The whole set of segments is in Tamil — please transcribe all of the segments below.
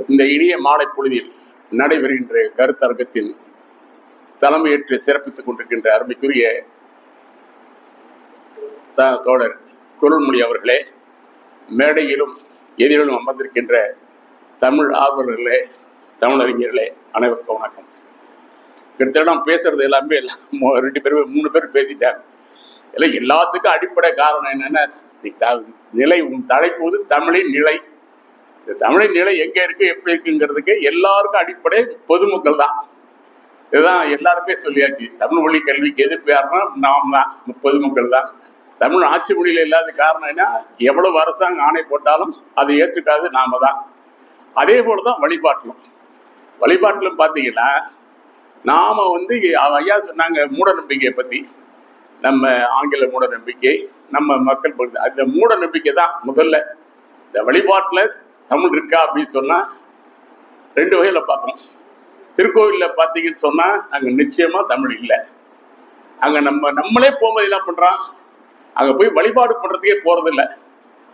இந்த இனிய மாலை பொழுதில் நடைபெறுகின்ற கருத்தரங்கத்தில் தலைமையேற்று சிறப்பித்துக் கொண்டிருக்கின்ற அருமைக்குரிய தோழர் குரல்மொழி அவர்களே, மேடையிலும் எதிரிலும் அமர்ந்திருக்கின்ற தமிழ் ஆர்வலர்களே, தமிழறிஞர்களே, அனைவருக்கும் வணக்கம். கிட்டத்தட்ட நாம் பேசுறது எல்லாமே 2 பேர் 3 பேர் பேசிட்டாங்க. எல்லாம் எல்லாத்துக்கும் அடிப்படை காரணம் என்னன்னா, நிலை தலைப்பு தமிழின் நிலை. இந்த தமிழின் நிலை எங்க இருக்கு, எப்படி இருக்குங்கிறதுக்கு எல்லாருக்கும் அடிப்படை பொதுமக்கள் தான். இதுதான் எல்லாருமே சொல்லியாச்சு. தமிழ் மொழி கல்விக்கு எதிர்ப்பு யாருன்னா நாம் தான், பொதுமக்கள் தான். தமிழ் ஆட்சி மொழியில இல்லாத காரணம் என்ன, எவ்வளவு அரசாங்கம் ஆணை போட்டாலும் அதை ஏற்றுக்காது நாம தான். அதே போலதான் வழிபாட்டிலும் பாத்தீங்கன்னா, நாம ஐயா சொன்னாங்க மூட நம்பிக்கையை பத்தி. நம்ம ஆங்கில மூட நம்பிக்கை, நம்ம மக்கள் அந்த மூட நம்பிக்கை தான் முதல்ல. இந்த வழிபாட்டுல தமிழ் இருக்கா அப்படின்னு சொன்னா 2 வகையில பார்ப்போம். திருக்கோவில்ல பாத்தீங்கன்னு சொன்னா அங்க நிச்சயமா தமிழ் இல்லை. அங்க நம்மளே போகும்போது என்ன பண்றான், அங்க போய் வழிபாடு பண்றதுக்கே போறது இல்லை.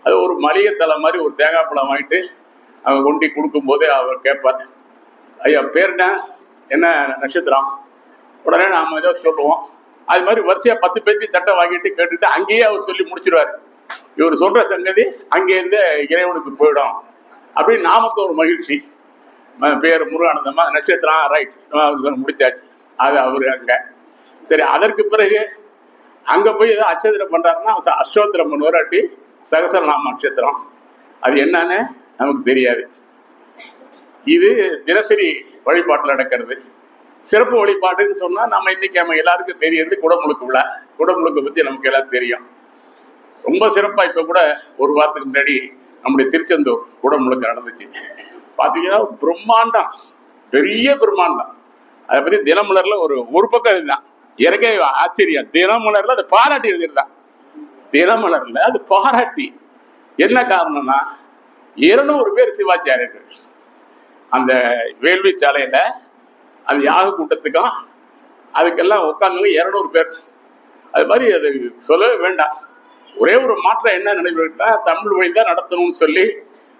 அது ஒரு மளிகை தலை மாதிரி ஒரு தேங்காய் பழம் வாங்கிட்டு அவங்க கொண்டு கொடுக்கும் போதே அவர் கேட்பார், ஐயா பேர் என்ன நட்சத்திரம், உடனே நாம ஏதோ சொல்லுவோம். அது மாதிரி வரிசையா 10 பேருக்கு தட்டை வாங்கிட்டு கேட்டுட்டு அங்கேயே அவர் சொல்லி முடிச்சிருவாரு. இவர் சொல்ற சங்கதி அங்கேருந்து இறைவனுக்கு போயிடும் அப்படின்னு நாமக்கு ஒரு மகிழ்ச்சி. பேர் முருகானந்தமா, நட்சத்திரம் ரைட் முடிச்சாச்சு. அது அவரு அங்க சரி. அதற்கு பிறகு அங்க போய் ஏதோ அச்சத்திரம் பண்றாருன்னா அஸ்தோத்திரம் பண்ணுவாராட்டி சகசரநாம நட்சத்திரம். அது என்னன்னு நமக்கு தெரியாது. இது தினசரி வழிபாட்டில் நடக்கிறது. சிறப்பு வழிபாட்டுன்னு சொன்னா நம்ம இன்னைக்கு நம்ம எல்லாருக்கும் தெரியறது குடமுழுக்கு விழா. குடமுழுக்கு பத்தி நமக்கு எல்லாம் தெரியும். ரொம்ப சிறப்பா இப்ப கூட ஒரு வாரத்துக்கு முன்னாடி நம்முடைய திருச்செந்தூர் குடமுழுக்கு நடந்துச்சு. பாத்தீங்கன்னா பிரம்மாண்டம், பெரிய பிரம்மாண்டம். அதை பத்தி தினமலர்ல ஒரு பக்கம் இருந்தான். எனக்கே ஆச்சரியம். தினமலர்ல அதை பாராட்டி எழுதிருந்தான். தினமலர்ல அது பாராட்டி என்ன காரணம்னா, 200 பேர் சிவாச்சாரியர்கள் அந்த வேள்வி சாலையில அந்த யாக கூட்டத்துக்கும் அதுக்கெல்லாம் உட்கார்ந்தவங்க 200 பேர். அது மாதிரி அது சொல்லவே வேண்டாம். ஒரே ஒரு மாற்றம் என்ன நடைபெற்றா, தமிழ் வழி தான் நடத்தணும்னு சொல்லி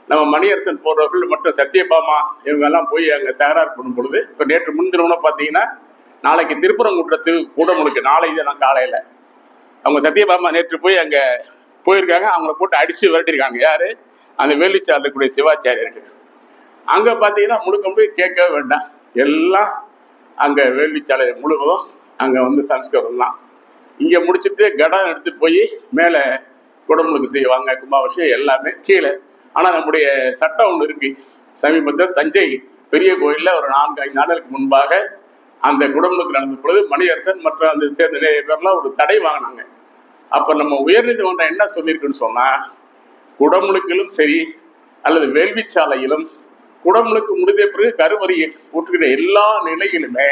நம்ம மணியரசன் போன்றவர்கள் மற்றும் சத்யபாமா இவங்க எல்லாம் போய் அங்க தகராறு பண்ணும் பொழுது, இப்ப நேற்று முன்தினம்னா பாத்தீங்கன்னா நாளைக்கு திருப்பரங்குன்றத்துக்கு கூடமுழுக்கு, நாளை தினம் காலையில அவங்க சத்யபாமா நேற்று போய் அங்க போயிருக்காங்க. அவங்கள போட்டு அடிச்சு விரட்டிருக்காங்க. யாரு, அந்த வேலிச்சாலை இருக்கக்கூடிய சிவாச்சாரியர்கள். அங்க பாத்தீங்கன்னா முழுக்க போய் கேட்கவே வேண்டாம். எல்லாம் அங்க வேள்விச்சாலை முழுவதும் அங்க சம்ஸ்கிருதம் தான். இங்க முடிச்சுட்டு கடம் எடுத்துட்டு போய் மேல குடமுழுக்கு செய்வாங்க, கும்பாபிஷேகம் எல்லாமே கீழே. ஆனா நம்முடைய சட்டம் ஒண்ணு இருக்கு. சமீபத்தில் தஞ்சை பெரிய கோயில்ல ஒரு 4-5 நாட்களுக்கு முன்பாக அந்த குடமுழுக்கு நடந்த பொழுது மணியரசன் மற்றும் அந்த சேர்ந்த பேர்லாம் ஒரு தடை வாங்கினாங்க. அப்ப நம்ம உயர்நீதிமன்றம் என்ன சொல்லியிருக்குன்னு சொன்னா, குடமுழுக்கிலும் சரி அல்லது வேள்விச்சாலையிலும் குடமுழுக்கு முடிந்த பிறகு கருவறையை ஊற்றுகிற எல்லா நிலையிலுமே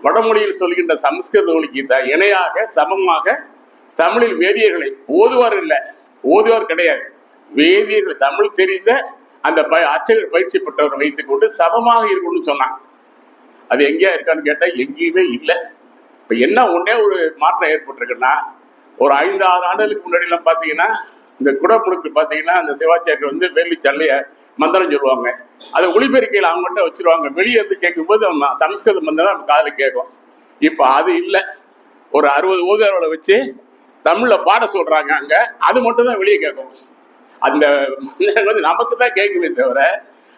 வடமொழியில் சொல்கின்ற சமஸ்கிருத மொழிக்கு இணையாக சமமாக தமிழில் வேதியர்களை ஓதுவார் இல்லை, ஓதுவார் கிடையாது, வேதியர்கள் தமிழ் தெரிந்த அந்த அச்சகர் பயிற்சி பெற்றவரை வைத்துக் கொண்டு சமமாக இருக்கணும்னு சொன்னாங்க. அது எங்கேயா இருக்கான்னு கேட்டா எங்கேயுமே இல்லை. இப்ப என்ன ஒன்னே ஒரு மாற்றம் ஏற்பட்டிருக்குன்னா, ஒரு 5-6 ஆண்டுகளுக்கு முன்னாடி எல்லாம் பாத்தீங்கன்னா இந்த குடமுழுக்கு பாத்தீங்கன்னா அந்த சிவாச்சாரியர் வேலி சல்லைய மந்திரம் சொல்லுவாங்க. அதை ஒளிபெருக்கையில் அவங்கள்ட்ட வச்சிருவாங்க. வெளியே இருந்து கேட்கும் போது சமஸ்கிருத மந்திரம் நம்ம காதுல கேட்கும். இப்ப அது இல்லை. ஒரு 60 ஓதுவார்களை வச்சு தமிழ்ல பாட சொல்றாங்க அங்க. அது மட்டும் தான் வெளியே கேட்கும். அந்த நமக்கு தான் கேட்குமே தவிர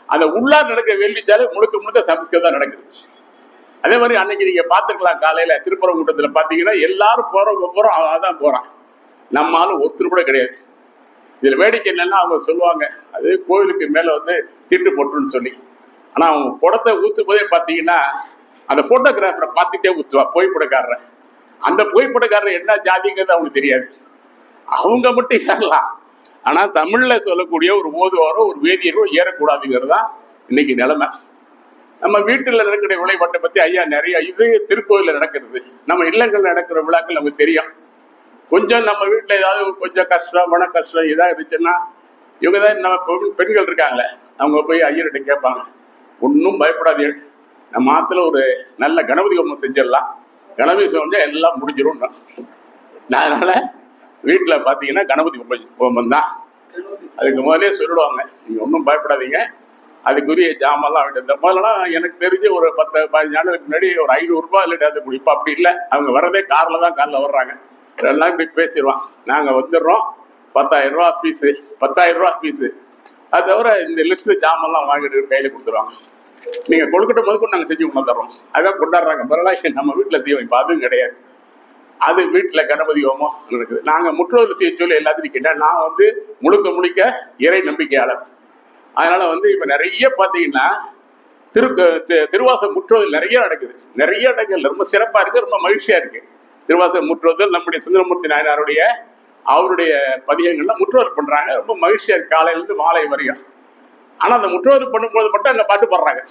அந்த உள்ளார் நடக்கிற வேள்விச்சாலை முழுக்க முழுக்க சமஸ்கிருதம் நடக்குது. அதே மாதிரி அன்னைக்கு நீங்க பாத்துக்கலாம், காலையில திருப்பரங்குன்றத்துல பாத்தீங்கன்னா எல்லாரும் போறோம் அதான் போறான். நம்மாலும் ஒருத்தர் கூட கிடையாது. இதுல வேடிக்கை என்னன்னா, அவங்க சொல்லுவாங்க அது கோவிலுக்கு மேல திட்டு போட்டுன்னு சொல்லி. ஆனா அவங்க குடத்தை ஊத்தும் போதே பாத்தீங்கன்னா அந்த போட்டோகிராஃபரை பார்த்துட்டே ஊத்துவா புகைப்படக்காரரை. அந்த புகைப்படக்காரர் என்ன ஜாதிங்கிறது அவங்களுக்கு தெரியாது. அவங்க மட்டும் ஏறலாம். ஆனா தமிழ்ல சொல்லக்கூடிய ஒரு ஓதுவாரோ ஒரு வேதியரோ ஏறக்கூடாதுங்கிறது தான் இன்னைக்கு நிலைமை. நம்ம வீட்டுல நடக்கிற விளையாட்டை பத்தி ஐயா நிறைய இது திருக்கோயில நடக்கிறது, நம்ம இல்லங்கள் நடக்கிற விழாக்கள் நமக்கு தெரியும். கொஞ்சம் நம்ம வீட்டுல ஏதாவது கொஞ்சம் கஷ்டம் மன கஷ்டம் ஏதாவது இருந்துச்சுன்னா இவங்கதான் நம்ம பெண்கள் இருக்காங்களே, அவங்க போய் ஐயர்கிட்ட கேட்பாங்க, ஒன்னும் பயப்படாதீர்கள், நம்ம ஆத்துல ஒரு நல்ல கணபதி ஹோமம் செஞ்சிடலாம், கணபதி செஞ்சா எல்லாம் முடிஞ்சிடும். அதனால வீட்டுல பாத்தீங்கன்னா கணபதி ஹோமம் தான். அதுக்கு முதலே சொல்லிடுவாங்க, நீங்க ஒன்றும் பயப்படாதீங்க, அதுக்குரிய ஜாமெல்லாம் வாங்கிட்டு முதல்லாம் எனக்கு தெரிஞ்சு ஒரு 10-15 ஆண்டுகளுக்கு முன்னாடி ஒரு 500 ரூபாய் இல்லைட்டு அது இப்போ அப்படி இல்லை. அவங்க வர்றதே காரில் வர்றாங்க. 2 நாள் இப்படி பேசிடுவான், நாங்கள் வந்துடுறோம், 10,000 ரூபா ஃபீஸு, 10,000 ரூபா ஃபீஸு. அது தவிர இந்த லிஸ்ட்டு ஜாமெல்லாம் வாங்கிட்டு கையில் கொடுத்துருவாங்க. நீங்கள் கொழுக்கட்டை முதற்கொண்டு நாங்கள் செஞ்சு கொண்டு வந்துடுறோம். அதான் கொண்டாடுறாங்க. முதல்ல நம்ம வீட்டில் செய்வோம், இப்போ அதுவும் கிடையாது. அது வீட்டில் கணபதி ஹோமம் நடக்குது. நாங்கள் முற்றோதல் செய்ய சொல்லி எல்லாத்தையும் கேட்டேன். நான் முழுக்க இறை நம்பிக்கையாளர். அதனால இப்ப நிறைய பாத்தீங்கன்னா திருவாசக முற்றோதல் நிறைய நடக்குது. நிறைய இடங்கள் ரொம்ப சிறப்பா இருக்கு, ரொம்ப மகிழ்ச்சியா இருக்கு. திருவாசக முற்றோதல் நம்முடைய சுந்தரமூர்த்தி நாயனாருடைய அவருடைய பதிகங்கள்ல முற்றோதல் பண்றாங்க. ரொம்ப மகிழ்ச்சியா இருக்கு, காலையில இருந்து மாலை வரையும். ஆனா அந்த முற்றோதல் பண்ணும்போது மட்டும் அந்த பாட்டு பாடுறாங்க.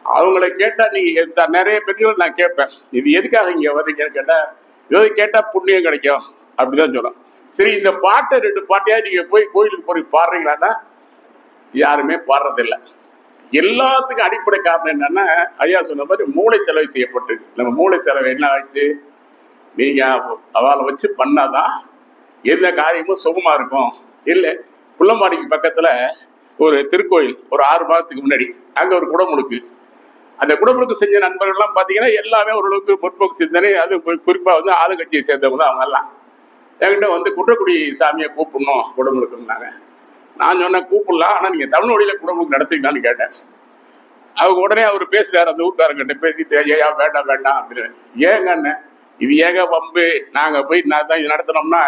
அவங்களை கேட்டா நீங்க நிறைய பெண்கள் நான் கேட்பேன், இது எதுக்காக இங்க வரீங்கன்னு கேட்டா, ஏதோ கேட்டா புண்ணியம் கிடைக்கும் அப்படிதான் சொல்றோம். சரி, இந்த பாட்டை 2 பாட்டையா நீங்க போய் கோயிலுக்கு போய் பாடுறீங்களான்னா யாருமே பாடுறதில்லை. எல்லாத்துக்கும் அடிப்படை காரணம் என்னன்னா, ஐயா சொன்ன மாதிரி மூளை செலவு செய்யப்பட்டு, நம்ம மூளை செலவு என்ன ஆச்சு, நீங்க அவளை வச்சு பண்ணாதான் எந்த காரியமும் சுகமா இருக்கும். இல்லை, புள்ளம்பாடிக்கு பக்கத்துல ஒரு திருக்கோயில், ஒரு 6 மாதத்துக்கு முன்னாடி அங்க ஒரு குடமுழுக்கு. அந்த குடமுழுக்கு செஞ்ச நண்பர்கள்லாம் பாத்தீங்கன்னா எல்லாமே ஓரளவுக்கு முற்போக்கு சிந்தனை. அது குறிப்பா ஆளுங்கட்சியை சேர்ந்தவங்க தான் அவங்க எல்லாம். என்கிட்ட குன்றக்குடி சாமியை கூப்பிடணும் குடமுழுக்குன்னாங்க. நான் சொன்னேன், கூப்பிடலாம், ஆனா நீங்க தமிழ் மொழியில குடமுழுக்கு நடத்துங்கன்னு கேட்டேன். அவங்க உடனே அவர் பேசுறாரு, அந்த ஊர்க்காரங்கிட்ட பேசிட்டு, ஐயா வேண்டாம் அப்படின்னு. ஏங்க அண்ணன், இது ஏங்க வம்பு, நாங்க போய் நான் தான் இது நடத்தினோம்னா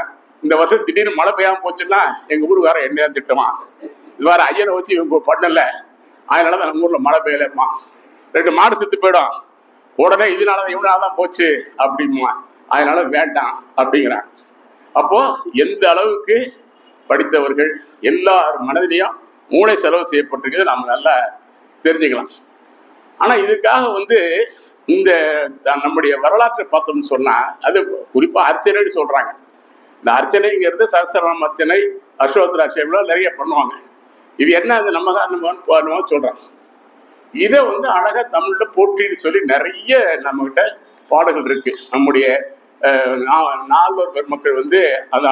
இந்த வருஷம் திடீர்னு மழை பெய்யாம போச்சுன்னா எங்க ஊருக்கு என்னதான் திட்டமா, இது வேற ஐயனை வச்சு இவங்க பண்ணல, அதனாலதான் நம்ம ஊர்ல மழை பெய்யலம்மா, 2 மாடு செத்து போயிடும், உடனே இதனாலதான் இவனாலதான் போச்சு அப்படிமா, அதனால வேண்டாம் அப்படிங்கிறான். அப்போ எந்த அளவுக்கு படித்தவர்கள் எல்லார் மனதிலையும் மூளை செலவு செய்யப்பட்டிருக்கிறது நாம நல்லா தெரிஞ்சுக்கலாம். ஆனா இதுக்காக இந்த நம்முடைய வரலாற்றை பார்த்தோம்னு சொன்னா, அது குறிப்பா அர்ச்சனைன்னு சொல்றாங்க. இந்த அர்ச்சனைங்கிறது சஹஸ்ரநாம அர்ச்சனை, அஷ்டோத்திர அர்ச்சனை நிறைய பண்ணுவாங்க. இது என்ன, அது நம்ம சொல்றாங்க. இதை அழகா தமிழ்ல போற்றின்னு சொல்லி நிறைய நம்ம கிட்ட பாடல்கள் இருக்கு. நம்முடைய நால்வர் பெருமக்கள் அந்த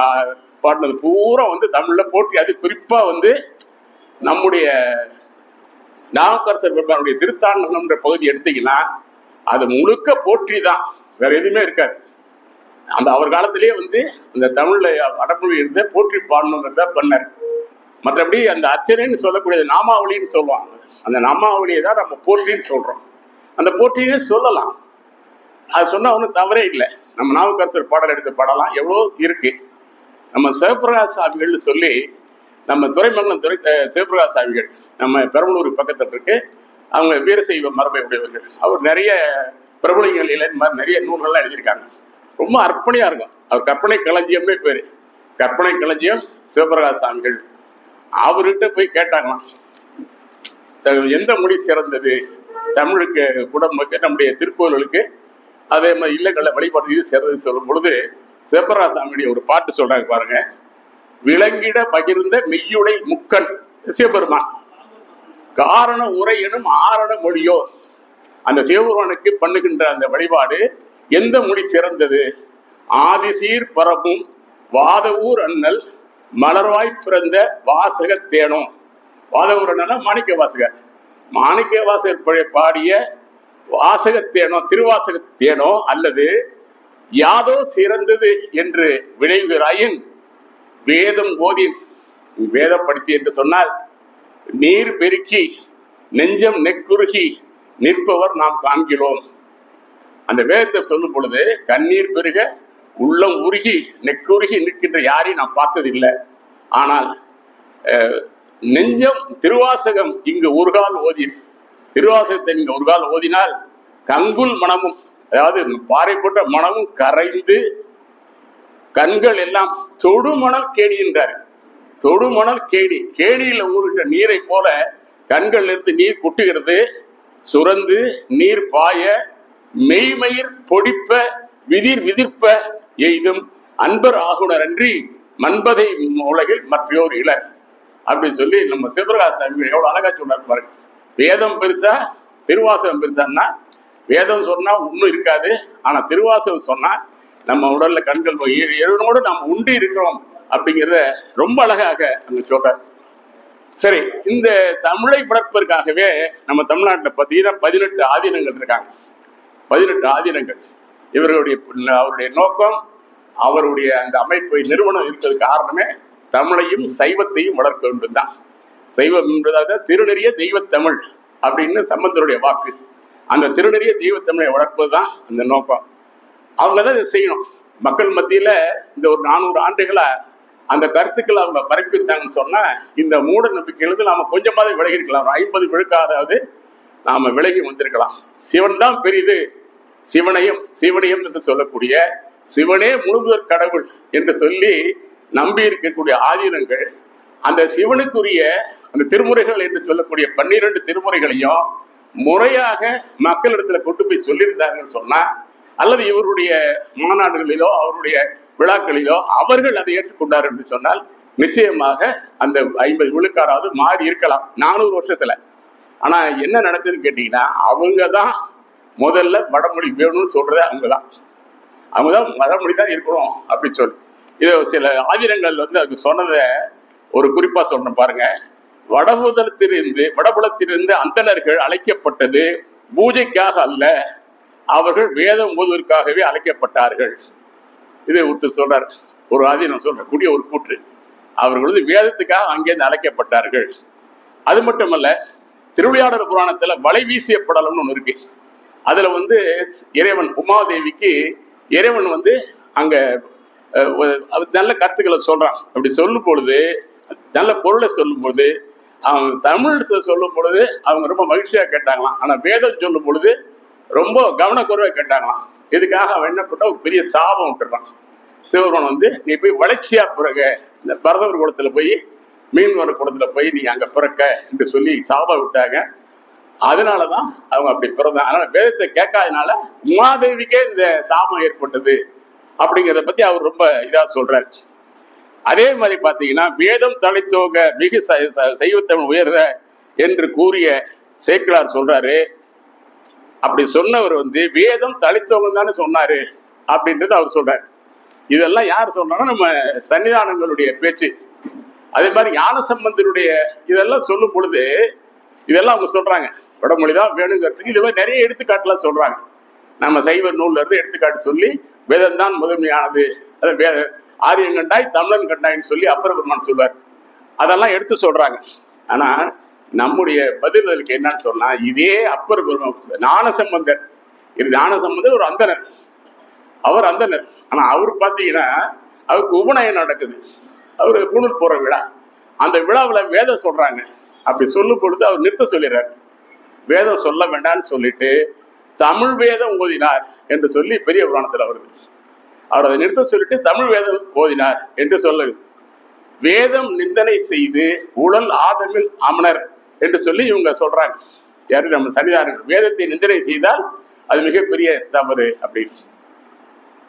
பாடினது பூரா தமிழ்ல போற்றி. அது குறிப்பா நம்முடைய நாவுக்கரசர் பெருமானுடைய திருத்தாண்டகம்ன்ற பகுதி எடுத்தீங்கன்னா அது முழுக்க போற்றி தான், வேற எதுவுமே இருக்காது. அந்த அவர் காலத்திலேயே அந்த தமிழ்ல வடமொழி இருந்த போற்றி பாடணுங்கிறத பண்ணார். மற்றபடி அந்த அர்ச்சனைன்னு சொல்லக்கூடியது நாமாவளின்னு சொல்லுவாங்க. அந்த நாமாவளியை தான் நம்ம போற்றின்னு சொல்றோம். அந்த போற்றியே சொல்லலாம், அது சொன்னா ஒன்றும் தவறே இல்லை. நம்ம நாவுக்கரசர் பாடல் எடுத்து பாடலாம், எவ்வளோ இருக்கு. நம்ம சிவபிரகாஷ் சாமிகள்னு சொல்லி, நம்ம துறைமங்கலம் சிவபிரகாஷ் சாமிகள் நம்ம பெரம்பலூர் பக்கத்தில் இருக்கு. அவங்க வீரசைவ மரபை உடையவர்கள். அவர் நிறைய பிரபலங்கள் இல்லை, இந்த மாதிரி நிறைய நூல்கள்லாம் எழுதியிருக்காங்க. ரொம்ப அர்ப்பணியா இருக்கும். அவர் கற்பனை களஞ்சியம்னே பேரு, கற்பனை களஞ்சியம் சிவபிரகாஷ் சாமிகள். அவர்கிட்ட போய் கேட்டாங்களாம், எந்த மொழி சிறந்தது தமிழுக்கு, குடமுழுக்கு, நம்முடைய திருக்கோயில்களுக்கு, அதே மாதிரி இல்லங்களை வழிபாடு இது சிறந்தது சொல்லும் பொழுது சிவபிரகாஷ் சாமியுடைய ஒரு பாட்டு சொல்றாங்க பாருங்க. விளங்கிட பகிர்ந்த மெய்யுடை முக்கன் சிவபெருமான், காரண உரை எனும் ஆரண மொழியோ. அந்த சிவபெருமானுக்கு பண்ணுகின்ற அந்த வழிபாடு எந்த மொழி சிறந்தது? ஆதிசீர் பரப்பும் வாதவூர் அண்ணல் மலர்வாய் பிறந்த வாசக தேனோ. வாதவூர் அண்ணல் மாணிக்க வாசகர், மாணிக்க வாசகர் பாடிய வாசகத்தேனோ, திருவாசகத்தேனோ அல்லது யாதோ சிறந்தது என்று விளைவுகிறாயின் வேதம் ஓதி, வேதப்படுத்தி என்று சொன்னால் நீர் பெருக்கி நெஞ்சம் நெக்குருகி நிற்பவர் நாம் காண்கிறோம். அந்த வேதத்தை சொல்லும் பொழுது கண்ணீர் பெருக உள்ளம் உருகி நெக்குருகி நிற்கின்ற யாரையும் நான் பார்த்ததில்லை. ஆனால் நெஞ்சம் திருவாசகம் இங்கு ஒரு கால் ஓதி, திருவாசகத்தை இங்கு ஒரு கால் ஓதினால் கங்குல் மனமும், அதாவது பாறை போன்ற மனமும் கரைந்து கண்கள் எல்லாம் தொடுமணல் கேணிகின்றார். தொடுமணல் கேணி, கேணியில ஊறுகின்ற நீரை போல கண்கள் இருந்து நீர் குட்டுகிறது, சுரந்து நீர் பாய மெய்மயிர் பொடிப்ப விதிர் விதிர்ப்ப எய்தும் அன்பர் ஆகுனர் அன்றி மன்பதை உலகில் மற்றோர் இளர் அப்படின்னு சொல்லி நம்ம சிவபிரகாஷ் சாமி எவ்வளவு அழகா சொன்னார் பாருங்க. வேதம் பெருசா திருவாசகம் பெருசான்னா, வேதம் சொன்னா ஒன்றும் இருக்காது, ஆனா திருவாசகம் சொன்னா நம்ம உடல்ல கண்கள் இறைவனோடு நாம் உண்டு இருக்கிறோம் அப்படிங்கிறத ரொம்ப அழகாக அங்க சொல்றார். சரி, இந்த தமிழை வளர்ப்பதற்காகவே நம்ம தமிழ்நாட்டில் பார்த்தீங்கன்னா 18 ஆதீனங்கள் இருக்காங்க. 18 ஆதீனங்கள். அவருடைய நோக்கம், அவருடைய அந்த அமைப்பை நிறுவனம் இருக்கிறது காரணமே தமிழையும் சைவத்தையும் வளர்க்க வேண்டும் தான். சைவம் என்பதாக திருநெறிய தெய்வத்தமிழ் அப்படின்னு சம்பந்தருடைய வாக்கு. அந்த திருநெறிய தெய்வத்தமிழை வளர்ப்பது தான் அந்த நோக்கம். அவங்க தான் இதை செய்யணும். மக்கள் மத்தியில இந்த ஒரு 400 ஆண்டுகளா அந்த கருத்துக்களை அவங்க பரப்பிட்டாங்கன்னு சொன்னா இந்த மூட நம்பிக்கையிலிருந்து நாம கொஞ்சமாவது விலகி இருக்கலாம். 50 விழுக்காதாவது நாம விலகி வந்திருக்கலாம். சிவன் தான் பெரிது, சிவனையும் என்று சொல்லக்கூடிய சிவனே முழுமுதற் கடவுள் என்று சொல்லி நம்பி இருக்கக்கூடிய ஆதீனங்கள் அந்த சிவனுக்குரிய அந்த திருமுறைகள் என்று சொல்லக்கூடிய 12 திருமுறைகளையும் முறையாக மக்களிடத்துல கொண்டு போய் சொல்லியிருந்தார்கள் சொன்னா, அல்லது இவருடைய மாநாடுகளிலோ அவருடைய விழாக்களிலோ அவர்கள் அதை ஏற்றுக்கொண்டார் என்று சொன்னால் நிச்சயமாக அந்த 50 விழுக்காராவது மாறி இருக்கலாம் 400 வருஷத்துல. ஆனா என்ன நடக்குதுன்னு கேட்டீங்கன்னா, அவங்கதான் முதல்ல வடமொழி வேணும்னு சொல்றது அவங்கதான் வடமொழி தான் இருக்கணும் அப்படின்னு சொல்லி இது சில ஆதிரங்கள் அதுக்கு சொன்னதை ஒரு குறிப்பா சொல்றேன் பாருங்க. வடபுலத்திலிருந்து அந்தணர்கள் அழைக்கப்பட்டது பூஜைக்காக அல்ல, அவர்கள் வேதம் ஓதுவதற்காகவே அழைக்கப்பட்டார்கள். இதை ஒருத்தர் சொல்றார், ஒரு ஆதீனம் சொல்றக்கூடிய ஒரு கூற்று. அவர்கள் வேதத்துக்காக அங்கேருந்து அழைக்கப்பட்டார்கள். அது மட்டுமல்ல, திருவிளையாடல் புராணத்துல வலை வீசிய படலம்னு ஒண்ணு இருக்கு. அதுல இறைவன் உமாதேவிக்கு இறைவன் அங்க நல்ல கருத்துக்களை சொல்றான். அப்படி சொல்லும் பொழுது, நல்ல பொருளை சொல்லும் பொழுது, அவங்க தமிழ் சொல்லும் பொழுது அவங்க ரொம்ப மகிழ்ச்சியா கேட்டாங்களாம். ஆனா வேதம் சொல்லும் பொழுது ரொம்ப கவனக்குறைவா கேட்டாங்களாம். இதுக்காக அவன் என்ன பண்ண ஒரு பெரிய சாபம் விட்டுறான். சிவபெருமான் நீ போய் வளர்ச்சியா பிறக, இந்த பரதவர் குளத்துல போய் மீன்வர குளத்துல போய் நீ அங்க பிறக்க என்று சொல்லி சாபம் விட்டாங்க. அதனாலதான் அவங்க அப்படி பிறந்தாங்க. அதனால வேதத்தை கேட்காதனால உமாதேவிக்கே இந்த சாபம் ஏற்பட்டது அப்படிங்கிறத பத்தி அவர் ரொம்ப இதா சொல்றாரு. அதே மாதிரி பாத்தீங்கன்னா, வேதம் தழைத்தோக மிகு சைவத்தமிழ் உயர்த என்று கூறிய சேக்கிழார் சொல்றாரு. அப்படி சொன்னவர் வேதம் தழைத்தோங்க தானே சொன்னாரு அப்படின்றது அவர் சொல்றாரு. இதெல்லாம் யார் சொல்றாங்கன்னா நம்ம சன்னிதானங்களுடைய பேச்சு. அதே மாதிரி ஞானசம்பந்தருடைய இதெல்லாம் சொல்லும் பொழுது இதெல்லாம் அவங்க சொல்றாங்க, வடமொழிதான் வேணுங்கிறதுக்கு இது மாதிரி நிறைய எடுத்துக்காட்டுலாம் சொல்றாங்க. நம்ம சைவ நூல்ல இருந்து எடுத்துக்காட்டு சொல்லி வேதம் தான் முதன்மையானது, ஆரியன் கண்டாய் தமிழன் கண்டாயின்னு சொல்லி அப்பர் பெருமான் சொல்வார். அதெல்லாம் எடுத்து சொல்றாங்க. ஆனா நம்முடைய பதில்களுக்கு என்னன்னு சொன்னா, இதே அப்பர் பெருமான் ஞானசம்பந்தர், இது ஞானசம்பந்தர் ஒரு அந்தனர், அவர் அந்தனர். ஆனா அவர் பாத்தீங்கன்னா அவருக்கு உபநயம் நடக்குது, அவரு பூணூல் போற விழா. அந்த விழாவுல வேதம் சொல்றாங்க. அப்படி சொல்லும் பொழுது அவர் நிறுத்த சொல்லிடுறாரு. வேதம் சொல்ல வேண்டாம்னு சொல்லிட்டு தமிழ் வேதம் ஓதினார் என்று சொல்லி பெரிய புராணத்துல வருது. அவர் அதை நிறுத்த சொல்லிட்டு தமிழ் வேதம் ஓதினார் என்று சொல்லுது. வேதம் நிந்தனை செய்து உடல் ஆதமில் அமனர் என்று சொல்லி இவங்க சொல்றாங்க. யாரு? நம்ம சன்னிதானங்கள். வேதத்தை நிந்தனை செய்தால் அது மிகப்பெரிய தவறு அப்படின்னு.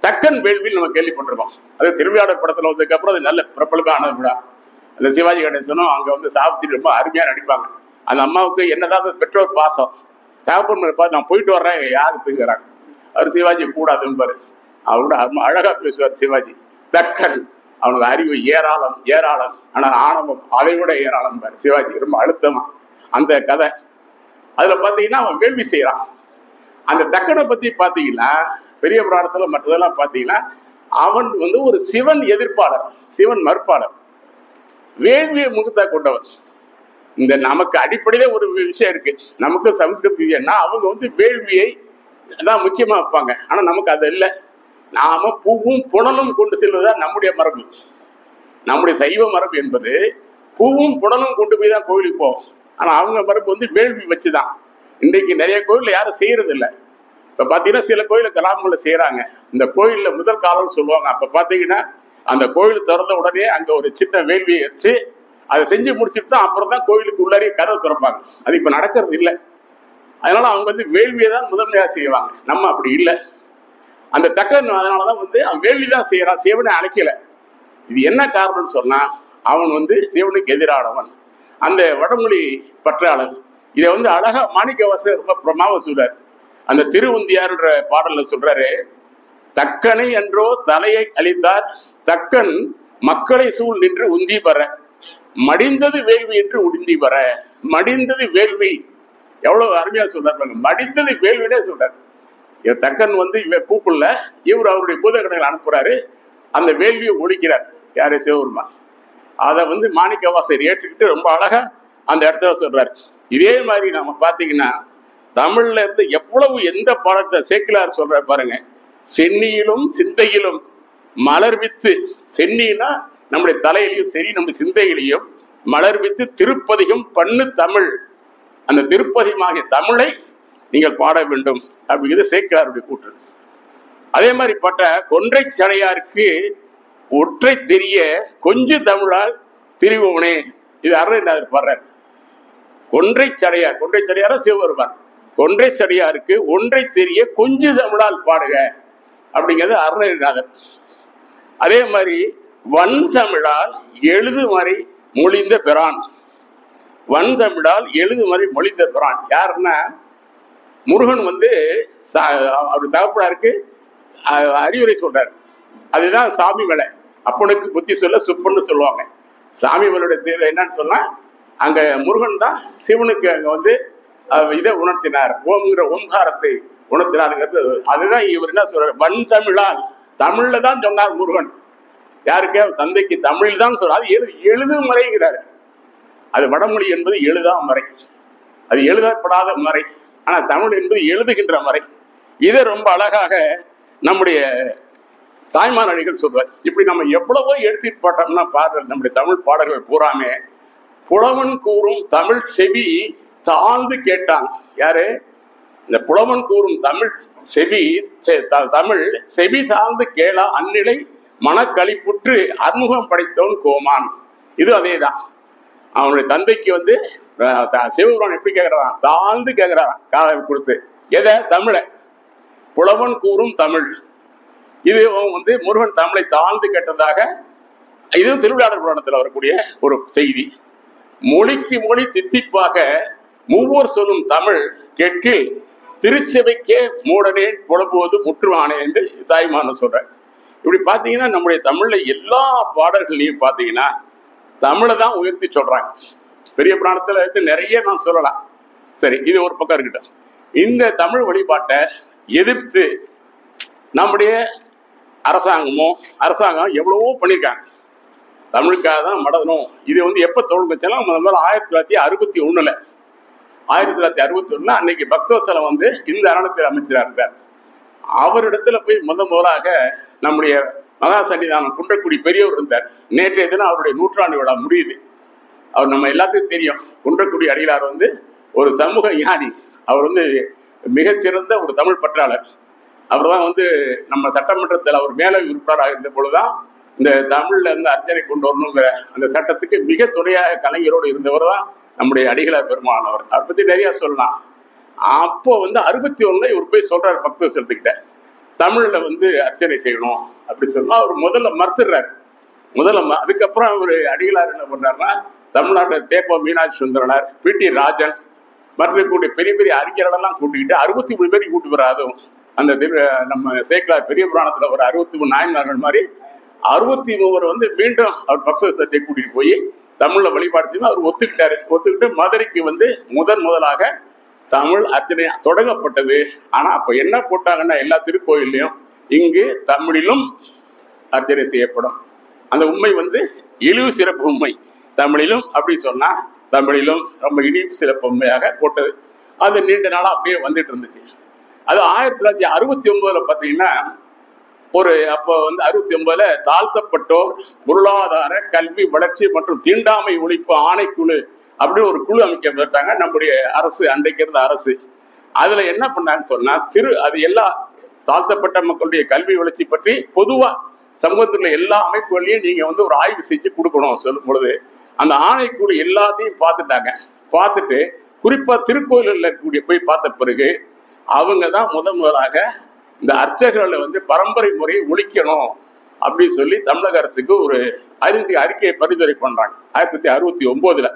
தக்கன் வேள்வியில் நம்ம கேள்விப்பட்டிருக்கோம். அது திருவிளையாடல் படத்துல வந்ததுக்கு அப்புறம் அது நல்ல பிரபலமான விழா. அந்த சிவாஜி கணேசனும் அங்க சாவித்திரி ரொம்ப அருமையா நடிப்பாங்க. அந்த அம்மாவுக்கு என்னதான் பெற்றோர் பாசம், தகப்பன் பார்த்து நான் போயிட்டு வர்றேன் யாருக்குங்கிறாங்க. அவர் சிவாஜி கூடாதுன்னு பாரு, அவரோட அழகா பேசுவார் சிவாஜி. தக்கன், அவனுக்கு அறிவு ஏராளம், ஆனா ஆணவம் அதை விட ஏராளம் பாரு சிவாஜி, ரொம்ப அழுத்தமா அந்த கதை. அதுல பாத்தீங்கன்னா அவன் வேள்வி செய்யறான். அந்த தக்கனை பத்தி பாத்தீங்கன்னா பெரிய புராணத்துல மற்றதெல்லாம் பாத்தீங்கன்னா அவன் ஒரு சிவன் எதிர்ப்பாளர், சிவன் மறுப்பாளர், வேள்வியை முகத்தா கொண்டவன். இந்த நமக்கு அடிப்படையில ஒரு விஷயம் இருக்கு, நமக்கு சமஸ்கிருதினா அவங்க வேள்வியை தான் முக்கியமா வைப்பாங்க. ஆனா நமக்கு அது இல்லை. நாம பூவும் புனலும் கொண்டு செல்வதுதான் நம்முடைய மரபு. நம்முடைய சைவ மரபு என்பது பூவும் புனலும் கொண்டு போய் தான் கோயிலுக்கு போவோம். ஆனா அவங்க மரபு வேள்வி வச்சுதான். இன்றைக்கு நிறைய கோயில்ல யாரும் செய்யறது இல்லை. இப்ப பாத்தீங்கன்னா சில கோயில கிராமங்கள்ல செய்யறாங்க. இந்த கோயில்ல முதல் காலம்னு சொல்லுவாங்க. அப்ப பாத்தீங்கன்னா அந்த கோயில் திறந்த உடனே அங்க ஒரு சின்ன வேள்வியை வச்சு அதை செஞ்சு முடிச்சுட்டு தான் அப்புறம் தான் கோயிலுக்கு உள்ளாரே கதவை திறப்பாங்க. அது இப்ப நடக்கிறது இல்லை. அதனால அவங்க வேள்வியை தான் முதன்மையா செய்வாங்க. நம்ம அப்படி இல்லை. அந்த தக்கன் அதனாலதான் அவன் வேள்விதான் செய்யறான், சிவனை அழைக்கல. இது என்ன காரணம்னு சொன்னா, அவன் சிவனுக்கு எதிரானவன், அந்த வடமொழி பற்றாளர். இதை அழகா மாணிக்கவாசகர் ரொம்ப பிரமாவ சொல்றாரு. அந்த திருவுந்தியார்ன்ற பாடல்ல சொல்றாரு, தக்கனை என்றோ தலையை அளித்தார், தக்கன் மக்களை சூழ் நின்று உந்தி பெற. மடிந்தது வேள்வி என்று உடிந்தி வர. மடிந்தது வேள்வி எவ்வளவு அருமையா சொல்றாரு. மடிந்தது வேள்வினே சொல்றாரு. தக்கன் வந்து இவ கூப்பிடல, இவர் அவருடைய பூதகணங்களை அனுப்புறாரு, அந்த வேள்வியை ஒழிக்கிறார். யாரு? சிவபெருமான். அதை வந்து மாணிக்கவாசகர் ஏற்றுக்கிட்டு ரொம்ப அழகா அந்த இடத்துல சொல்றாரு. இதே மாதிரி நம்ம பாத்தீங்கன்னா தமிழ்ல இருந்து எவ்வளவு எந்த பாடத்தை சேக்கிலார் சொல்றாரு பாருங்க. சென்னியிலும் சிந்தையிலும் மலர்வித்து, சென்னினா நம்முடைய தலையிலையும் சரி நம்முடைய சிந்தையிலையும் மலர்வித்து திருப்பதிகம் பண்ணு தமிழ், அந்த திருப்பதிகமாகிய தமிழை நீங்கள் பாட வேண்டும் அப்படிங்கிறது சேக்கிலாருடைய கூற்று. அதே மாதிரி பட்ட கொன்றை சடையாருக்கு ஒற்றை தெரிய கொஞ்சம் தமிழால் திரிவோனே, இது அருணகிரிநாதர் பாடுறார். கொன்றை சடையார சிவபெருமான், கொன்றை சடையாருக்கு ஒன்றை தெரிய கொஞ்சம் தமிழால் பாடுக அப்படிங்கிறது அருணகிரிநாதர். அதே மாதிரி வன் தமிழால் எழுதுமறை மொழிந்த பிரான், வன் தமிழால் எழுதுமறை மொழிந்த பிரான் யாருன்னா முருகன் வந்து அவர் தகப்பனாருக்கு அறிவுரை சொல்றாரு. அதுதான் சாமி வேலை. அப்பனுக்கு புத்தி சொல்ல சுப்பன்னு சொல்லுவாங்க. சாமி வேலையுடைய தேர்வு என்னன்னு சொன்னா, அங்க முருகன் தான் சிவனுக்கு அங்க வந்து இதை உணர்த்தினார், ஓம்ங்கிற ஓம்காரத்தை உணர்த்தினாருங்கிறது. அதுதான் இவர் என்ன சொல்றாரு, வன் தமிழால், தமிழ்ல தான் சொன்னார் முருகன். யாருக்கு? தந்தைக்கு தமிழில் தான் சொல்றாரு. எழுது மறைங்கிறாரு. அது வடமொழி என்பது எழுதா மறை, அது எழுதப்படாத மறை. ஆனா தமிழ் என்பது எழுதுகின்ற மறை. இதை ரொம்ப அழகாக நம்முடைய தாய்மார் அடிகள் சொல்றார். இப்படி நம்ம எவ்வளவோ எடுத்துட்டு போட்டோம்னா பாடல், நம்முடைய தமிழ் பாடல்கள் பூராமே புலவன் கூறும் தமிழ் செவி தாழ்ந்து கேட்டான். யாரு? இந்த புலவன் கூறும் தமிழ் செவி, தமிழ் செவி தாழ்ந்து கேளா அந்நிலை மனக்களிப்புற்று அன்முகம் படைத்தவன் கோமான். இது அதேதான். அவனுடைய தந்தைக்கு வந்து சிவபெருமான் எப்படி கேட்கிறான்? தாழ்ந்து கேட்கிறான் காதல் கொடுத்து. எதை? தமிழை. புலவன் கூறும் தமிழ். இது வந்து முருகன் தமிழை தாழ்ந்து கேட்டதாக இது திருவிளையாடல் புராணத்தில் வரக்கூடிய ஒரு செய்தி. மொழிக்கு மொழி தித்திப்பாக மூவோர் சொல்லும் தமிழ் கேட்கில் திருச்சபைக்கே மூடனே புலம்புவது முற்றுவானே என்று தாய்மான சொல்றேன். இப்படி பாத்தீங்கன்னா நம்முடைய தமிழ்ல எல்லா பாடல்களையும் பாத்தீங்கன்னா தமிழை தான் உயர்த்தி சொல்றாங்க. பெரிய புராணத்துல இருந்து நிறைய நான் சொல்லலாம். சரி, இது ஒரு பக்கம் இருக்கட்டும். இந்த தமிழ் வழிபாட்டை எதிர்த்து நம்முடைய அரசாங்கம் எவ்வளவோ பண்ணியிருக்காங்க. தமிழுக்காக தான் மடணும். இது வந்து எப்ப தொடங்குச்சுன்னா முதல்ல 1961 1961 அன்னைக்கு பக்தோசலம் வந்து இந்த அரணத்தில் அமைச்சராக இருந்தார். அவரிடத்துல போய் முதலாக நம்முடைய மகா சன்னிதானம் குன்றக்குடி பெரியவர் இருந்தார். நேற்றைய தினம் அவருடைய 100ஆண்டு விழா முடியுது. அவர் நம்ம எல்லாத்துக்கும் தெரியும். குன்றக்குடி அடிகளார் வந்து ஒரு சமூக ஞானி. அவர் வந்து மிகச்சிறந்த ஒரு தமிழ் பற்றாளர். அவர் தான் வந்து நம்ம சட்டமன்றத்தில் அவர் மேலே உறுப்பினராக இருந்த பொழுதுதான் இந்த தமிழ்ல இருந்து அர்ச்சனை கொண்டு வரணுங்கிற அந்த சட்டத்துக்கு மிக துணையாக கலைஞரோடு இருந்தவர் தான் நம்முடைய அடிகளார் பெருமானவர். அதை பத்தி நிறைய சொல்லலாம். அப்போ வந்து 61 இவர் போய் சொல்றாரு பக்தோசலத்துக்கிட்ட, தமிழ்ல வந்து அர்ச்சனை செய்யணும் அப்படி சொன்னா அவர் முதல்ல மறுத்துடுறாரு. அதுக்கப்புறம் அவர் அடிகளார் என்ன பண்றாருன்னா, தமிழ்நாட்டில் தேப்ப மீனாட்சி சுந்தரனார், பிடி ராஜன் மற்றக்கூடிய பெரிய பெரிய அறிஞர்களெல்லாம் கூட்டிக்கிட்டு 63 பேரையும் கூட்டி வர. அதுவும் அந்த நம்ம சேக்கிலார் பெரிய புராணத்துல ஒரு 63 நாயன்மார்கள் மாதிரி 63 வந்து மீண்டும் அவர் பக்தோசலத்தை கூட்டிட்டு போய் தமிழ்ல வழிபாடு செய்யணும் அவர் ஒத்துக்கிட்டு மதுரைக்கு வந்து முதலாக தமிழ் அர்ச்சனை தொடங்கப்பட்டது. ஆனா அப்ப என்ன போட்டாங்கன்னா, எல்லா திருக்கோயிலையும் இங்கு தமிழிலும் அர்ச்சனை செய்யப்படும். அந்த உண்மை வந்து இழிவு சிறப்பு உண்மை. தமிழிலும் அப்படி சொன்னா தமிழிலும் ரொம்ப இழிவு சிறப்பு உண்மையாக போட்டது. அது நீண்ட நாளா அப்படியே வந்துட்டு இருந்துச்சு. அது 1969 பாத்தீங்கன்னா அப்போ வந்து 69 தாழ்த்தப்பட்டோர் பொருளாதார கல்வி வளர்ச்சி மற்றும் தீண்டாமை ஒழிப்பு ஆணைக்குழு அப்படின்னு ஒரு குழு அமைக்கப்பட்டாங்க நம்முடைய அரசு, அன்றைக்கு இருந்த அரசு. அதுல என்ன பண்ணாங்கன்னு சொன்னா, அது எல்லா தாழ்த்தப்பட்ட மக்களுடைய கல்வி வளர்ச்சி பற்றி பொதுவா சமூகத்துல எல்லா அமைப்புகளையும் நீங்க வந்து ஒரு ஆய்வு செஞ்சு கொடுக்கணும் சொல்லும் பொழுது அந்த ஆணைக்குழு எல்லாத்தையும் பார்த்துட்டு குறிப்பா திருக்கோயில்ல இருக்கக்கூடிய போய் பார்த்த பிறகு அவங்க தான் முதலாக இந்த அர்ச்சகர்களை வந்து பரம்பரை முறையை ஒழிக்கணும் அப்படின்னு சொல்லி தமிழக அரசுக்கு ஒரு அறிக்கையை பரிந்துரை பண்றாங்க 1969.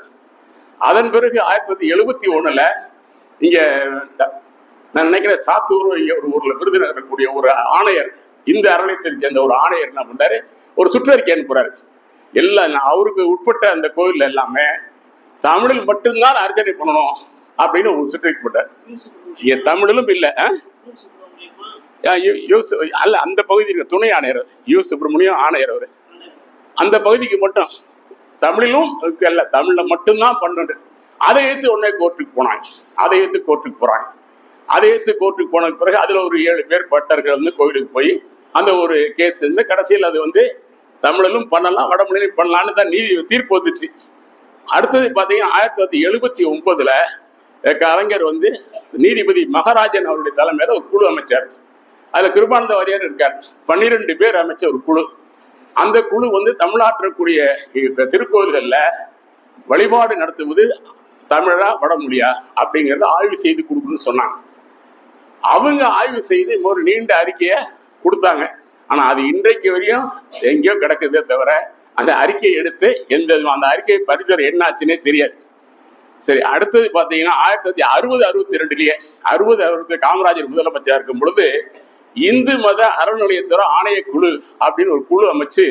அதன் பிறகு 1971 இங்க நான் நினைக்கிறேன் சாத்தூர் ஒரு ஊர்ல விருதுநகர் இருக்கக்கூடிய ஒரு ஆணையர், இந்த அறநிலையத்தை சேர்ந்த ஒரு ஆணையர் என்ன பண்றாரு, ஒரு சுற்றறிக்கை அனுப்புறாரு. எல்லாம் அவருக்கு உட்பட்ட அந்த கோயில் எல்லாமே தமிழில் மட்டும்தான் அர்ச்சனை பண்ணணும் அப்படின்னு ஒரு சுற்றிக்கப்பட்டார். தமிழிலும் இல்லை. அல்ல, அந்த பகுதிக்கு துணை ஆணையர் யு சுப்பிரமணியம் ஆணையர் அவரு. அந்த பகுதிக்கு மட்டும் தமிழிலும் இல்ல, தமிழ்ல மட்டும்தான் பண்ணு. அதை எடுத்து உடனே கோர்ட்டுக்கு போனாங்க. அதை எடுத்து கோர்ட்டுக்கு போறாங்க. அதை எடுத்து கோர்ட்டுக்கு போன பிறகு அதுல ஒரு 7 பேர் பட்டர்கள் வந்து கோயிலுக்கு போய் அந்த ஒரு கேஸ் இருந்து கடைசியில் அது வந்து தமிழிலும் பண்ணலாம் வடமொழியிலும் பண்ணலான்னு தான் நீதி தீர்ப்பு வந்துச்சு. அடுத்தது பாத்தீங்கன்னா 1979 கலைஞர் வந்து நீதிபதி மகாராஜன் அவருடைய தலைமையில ஒரு குழு அமைச்சார். அதுல கிருபானந்த வாரியார் இருக்கார். 12 பேர் அமைச்ச ஒரு குழு. அந்த குழு வந்து தமிழ்நாட்டிற்குரிய திருக்கோயில்கள்ல வழிபாடு நடத்துவது தமிழா வடமொழியா அப்படிங்கறத ஆய்வு செய்து கொடுக்கணும்னு சொன்னாங்க. அவங்க ஆய்வு செய்து ஒரு நீண்ட அறிக்கையை கொடுத்தாங்க. ஆனா அது இன்றைக்கு வரையும் எங்கேயோ கிடக்குதே தவிர அந்த அறிக்கையை எடுத்து அந்த அறிக்கை பரிந்துரை என்ன ஆச்சுன்னே தெரியாது. சரி, அடுத்தது பாத்தீங்கன்னா 1960-62 60 காமராஜர் முதலமைச்சர் இருக்கும் பொழுது இந்து மத அறநிலையத்துறை ஆணைய குழு அப்படின்னு ஒரு குழு அமைச்சு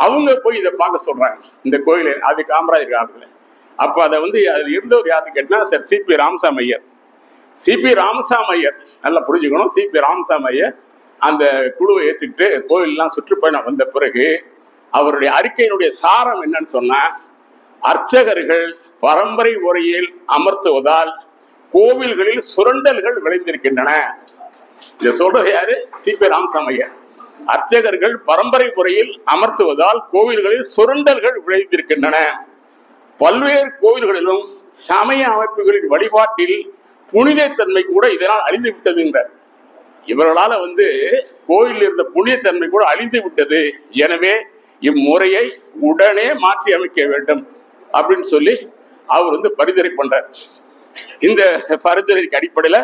அவங்க போய் இதை பார்க்க சொல்றாங்க இந்த கோயிலை. அது காமராஜர் காலத்துல. அப்ப அதை வந்து அதுல இருந்தவர் யாருன்னு கேட்டா sir CP Ramaswamy Iyer. CP Ramaswamy Iyer நல்லா புரிஞ்சுக்கணும். சிபி ராமசாமி ஐயர் அந்த குழுவை ஏற்றுக்கிட்டு கோயிலெல்லாம் சுற்றுப்பயணம் வந்த பிறகு அவருடைய அறிக்கையினுடைய சாரம் என்னன்னு சொன்னா, அர்ச்சகர்கள் பரம்பரை முறையில் அமர்த்துவதால் கோவில்களில் சுரண்டல்கள் விளைந்திருக்கின்றன. இதை சொல்றது யாரு? சிபி ராமசாமி ஐயர். அர்ச்சகர்கள் பரம்பரை முறையில் அமர்த்துவதால் கோவில்களில் சுரண்டல்கள் விளைந்திருக்கின்றன. பல்வேறு கோவில்களிலும் சமய அமைப்புகளின் வழிபாட்டில் புனிதத்தன்மை கூட இதனால் அழிந்து விட்டதுங்கிற இவர்களால வந்து கோயிலில் இருந்த புனிதத்தன்மை கூட அழிந்து விட்டது. எனவே இம்முறையை உடனே மாற்றி அமைக்க வேண்டும் அப்படின்னு சொல்லி அவர் வந்து பரிந்துரை பண்றார். இந்த பரிந்துரைக்கு அடிப்படையில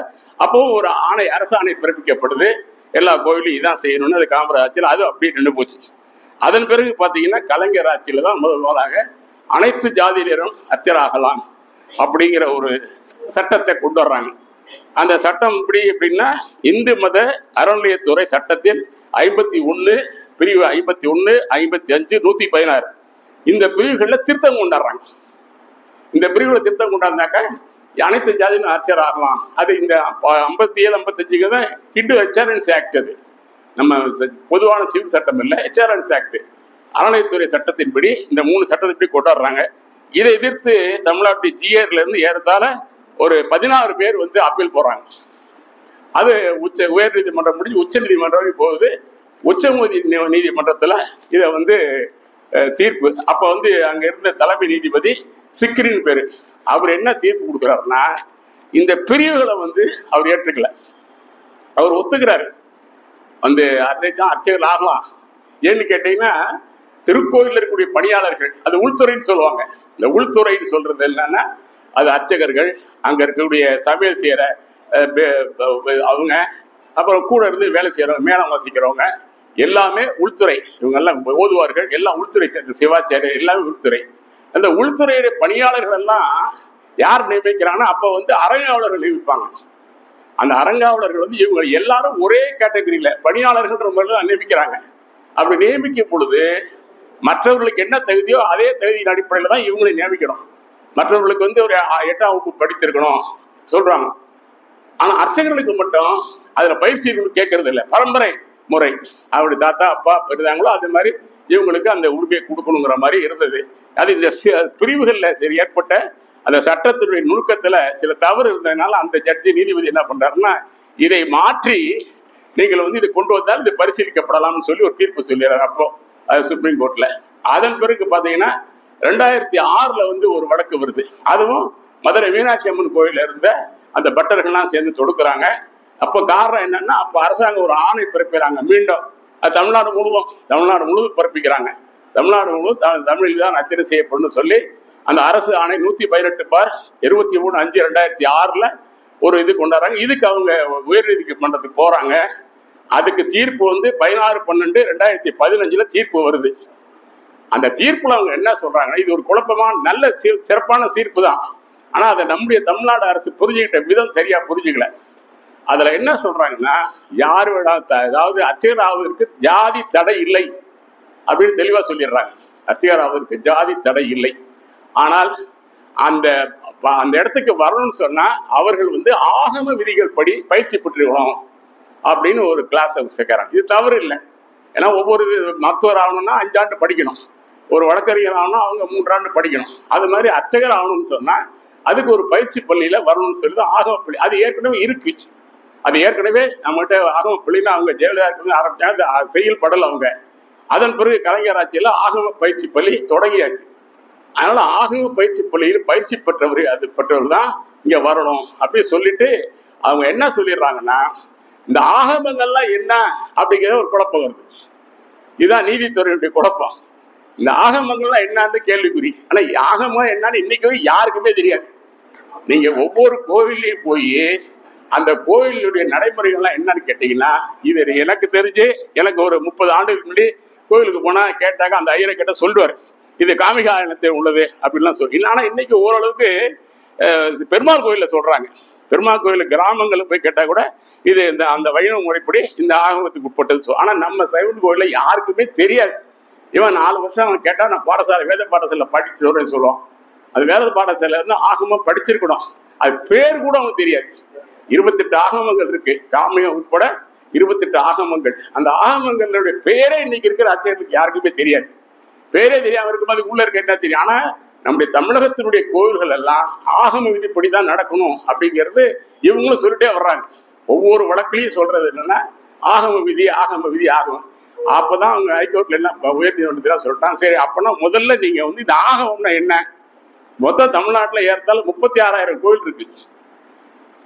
அப்போ ஒரு அரசாணை பிறப்பிக்கப்படுது. எல்லா கோயிலும் இதான் செய்யணும்னு. அது காமராஜ் ஆட்சியில் அது அப்படியே நின்று போச்சு. அதன் பிறகு பாத்தீங்கன்னா கலைஞர் ஆட்சியில தான் முதலாக அனைத்து ஜாதியினரும் அர்ச்சராகலாம் அப்படிங்கிற ஒரு சட்டத்தை கொண்டு வர்றாங்க. அந்த சட்டம் எப்படி எப்படின்னா, இந்து மத அறநிலையத்துறை சட்டத்தில் 51 பிரிவு 51, 55, 116 இந்த பிரிவுகளில் திருத்தம் கொண்டாடுறாங்க. இந்த பிரிவுகளை திருத்தம் கொண்டாடினாக்கா அனைத்து ஜாதியிலும் ஆட்சியர் ஆகலாம். அது இந்த 57, 55 தான் ஹிந்து ஹெச்ஆர்என்சி ஆக்ட். அது நம்ம பொதுவான சிவில் சட்டம் இல்லை, ஹெச்ஆர்என்சி ஆக்ட். அறநிலையத்துறை சட்டத்தின்படி இந்த 3 சட்டத்தின்படி கொண்டாடுறாங்க. இதை எதிர்த்து தமிழ்நாட்டு ஜிஆர்ல இருந்து ஏறத்தாழ ஒரு 16 பேர் வந்து அப்பீல் போறாங்க. அது உயர் நீதிமன்றம் முடிஞ்சு உச்ச நீதிமன்றம் போகுது. உச்ச நீதிமன்றத்துல இதை வந்து தீர்ப்பு. அப்ப வந்து அங்க இருந்த தலைமை நீதிபதி சிக்ரின் பேரு. அவர் என்ன தீர்ப்பு கொடுக்குறாருன்னா, இந்த பிரிவுகளை வந்து அவர் ஏற்றுக்கல. அவர் ஒத்துக்கிறாரு வந்து அர்ச்சகர்கள் ஆகலாம். ஏன்னு கேட்டீங்கன்னா, திருக்கோயில் இருக்கக்கூடிய பணியாளர்கள், அது உள்துறைன்னு சொல்லுவாங்க. இந்த உள்துறைன்னு சொல்றது என்னன்னா, அது அர்ச்சகர்கள், அங்க இருக்கக்கூடிய சமையல் செய்யற அவங்க, அப்புறம் கூட இருந்து வேலை செய்யறவங்க, மேளம் வாசிக்கிறவங்க எல்லாமே உள்துறை. இவங்க எல்லாம் ஓதுவார்கள், எல்லாம் உள்துறை சேர்ந்த சிவாச்சாரியர் எல்லாமே உள்துறை. அந்த உள்துறையுடைய பணியாளர்கள் எல்லாம் யார் நியமிக்கிறாங்கன்னா, அப்ப வந்து அரங்காவலர்கள் நியமிப்பாங்க. அந்த அரங்காவலர்கள் வந்து இவங்க எல்லாரும் ஒரே கேட்டகரியில பணியாளர்கள் தான் நியமிக்கிறாங்க. அப்படி நியமிக்கும் பொழுது மற்றவர்களுக்கு என்ன தகுதியோ அதே தகுதியின் அடிப்படையில தான் இவங்களை நியமிக்கணும். மற்றவர்களுக்கு வந்து ஒரு 8ஆம் வகுப்பு படித்திருக்கணும் சொல்றாங்க. ஆனா அர்ச்சகர்களுக்கு மட்டும் அதுல பயிற்சி கேட்கறது இல்லை. பரம்பரை முறை அவருடைய தாத்தா அப்பா இருந்தாங்களோ அது மாதிரி இவங்களுக்கு அந்த உரிமையை கொடுக்கணுங்கிற மாதிரி இருந்தது. அது இந்த பிரிவுகள்ல சரி ஏற்பட்ட அந்த சட்டத்தினுடைய நுணுக்கத்துல சில தவறு இருந்ததுனால அந்த ஜட்ஜி நீதிபதி என்ன பண்றாருன்னா, இதை மாற்றி நீங்கள் வந்து இதை கொண்டு வந்தால் இது பரிசீலிக்கப்படலாம்னு சொல்லி ஒரு தீர்ப்பு சொல்லிடுறாரு அப்போ சுப்ரீம் கோர்ட்ல. அதன் பிறகு பாத்தீங்கன்னா 2006 வந்து ஒரு வழக்கு வருது. அதுவும் மதுரை மீனாட்சி அம்மன் கோயில இருந்த அந்த பட்டர்கள்லாம் சேர்ந்து தொடுக்குறாங்க. அப்போ காரணம் என்னன்னா, அப்ப அரசாங்கம் ஒரு ஆணை பிறப்பிக்கிறாங்க. மீண்டும் அது தமிழ்நாடு முழுவதும் பிறப்பிக்கிறாங்க. தமிழ்நாடு முழுவதும் தமிழில் தான் அர்ச்சனை செய்யப்படும் சொல்லி அந்த அரசு ஆணை 118/23/5/2006 ஒரு இது கொண்டாடுறாங்க. இதுக்கு அவங்க உயர் நீதிமன்றத்துக்கு போறாங்க. அதுக்கு தீர்ப்பு வந்து 16/12/2015 தீர்ப்பு வருது. அந்த தீர்ப்புல அவங்க என்ன சொல்றாங்கன்னா, இது ஒரு குழப்பமான நல்ல சிறப்பான தீர்ப்பு தான். ஆனா அதை நம்முடைய தமிழ்நாடு அரசு புரிஞ்சுக்கிட்ட விதம் சரியா புரிஞ்சுக்கல. அதுல என்ன சொல்றாங்கன்னா, அதாவது அர்ச்சகர் ஆவதற்கு ஜாதி தடை இல்லை அப்படின்னு தெளிவா சொல்லிடுறாங்க. அர்ச்சகர் ஆவதற்கு ஜாதி தடை இல்லை. ஆனால் அந்த அந்த இடத்துக்கு வரணும்னு சொன்னா அவர்கள் வந்து ஆகம விதிகள் படி பயிற்சி பெற்றுக்கணும் அப்படின்னு ஒரு கிளாஸ் சேர்க்கிறாங்க. இது தவறு இல்லை. ஏன்னா ஒவ்வொரு மருத்துவர் ஆகணும்னா 5 ஆண்டு படிக்கணும், ஒரு வழக்கறிஞர் ஆகணும் அவங்க 3 ஆண்டு படிக்கணும். அது மாதிரி அர்ச்சகர் ஆகணும்னு சொன்னா அதுக்கு ஒரு பயிற்சி பள்ளியில வரணும்னு சொல்லி ஆகம பள்ளி அது ஏற்கனவே இருக்கு. அது ஏற்கனவே நம்மகிட்ட ஆகம பள்ளின்னு அவங்க ஜெயலலிதா ஆரம்பிச்சாங்க, செயல்படல் அவங்க. அதன் பிறகு கலைஞர் ஆட்சியில் ஆகம பயிற்சி பள்ளி தொடங்கியாச்சு. அதனால ஆகம பயிற்சி பள்ளியில் பயிற்சி பெற்றவர் தான் இங்க வரணும் அப்படின்னு சொல்லிட்டு அவங்க என்ன சொல்லிடுறாங்கன்னா, இந்த ஆகமங்கள்லாம் என்ன அப்படிங்கிற ஒரு குழப்பம் வருது. இதுதான் நீதித்துறையுடைய குழப்பம். இந்த ஆகமங்கள்லாம் என்னன்னு கேள்விக்குறி. ஆனா ஆகமம் என்னன்னு இன்னைக்கு யாருக்குமே தெரியாது. நீங்க ஒவ்வொரு கோவில்லையும் போய் அந்த கோவிலுடைய நடைமுறைகள்லாம் என்னன்னு கேட்டீங்கன்னா, இது எனக்கு தெரிஞ்சு எனக்கு ஒரு 30 ஆண்டுகளுக்கு முன்னாடி கோவிலுக்கு போனா கேட்டாங்க, அந்த ஐயரை கேட்ட சொல்லுவார் இது காமிகாயனத்தை உள்ளது அப்படின்லாம் சொல்லி. ஆனா இன்னைக்கு ஓரளவுக்கு பெருமாள் கோயில்ல சொல்றாங்க. பெருமாள் கோயில் கிராமங்களுக்கு போய் கேட்டா கூட இது இந்த அந்த வைணவ முறைப்படி இந்த ஆகமத்துக்கு உட்பட்டது. ஆனா நம்ம சைவன் கோயில யாருக்குமே தெரியாது. இவன் 4 வருஷம் அவன் கேட்டா நான் பாடசாலை வேத பாடசாலை படிச்சு சொல்றேன்னு சொல்லுவான். அது வேத பாடசாலையில இருந்து ஆகமம் படிச்சிருக்கணும், அது பேர் கூட அவனுக்கு தெரியாது. 28 ஆகமங்கள் இருக்கு, காமியம் உட்பட 28 ஆகமங்கள். அந்த ஆகமங்களுடைய பேரே இன்னைக்கு இருக்கிற அர்ச்சகர்களுக்கு யாருக்குமே தெரியாது. பேரே தெரியாம இருக்கும், அதுக்கு உள்ள இருக்க என்ன தெரியும். ஆனா நம்முடைய தமிழகத்தினுடைய கோயில்கள் எல்லாம் ஆகம விதிப்படிதான் நடக்கணும் அப்படிங்கிறது இவங்களும் சொல்லிட்டே வர்றாங்க. ஒவ்வொரு வழக்கிலையும் சொல்றது என்னன்னா ஆகம விதி ஆகம விதி ஆகமம். அப்பதான் அவங்க ஹைகோர்ட்ல என்ன உயர்நீதிமன்றத்தில் சொல்லிட்டாங்க, சரி அப்பனா முதல்ல நீங்க வந்து இந்த ஆகமம்னா என்ன. மொத்தம் தமிழ்நாட்டுல ஏறத்தாலும் 36,000 கோயில் இருக்கு.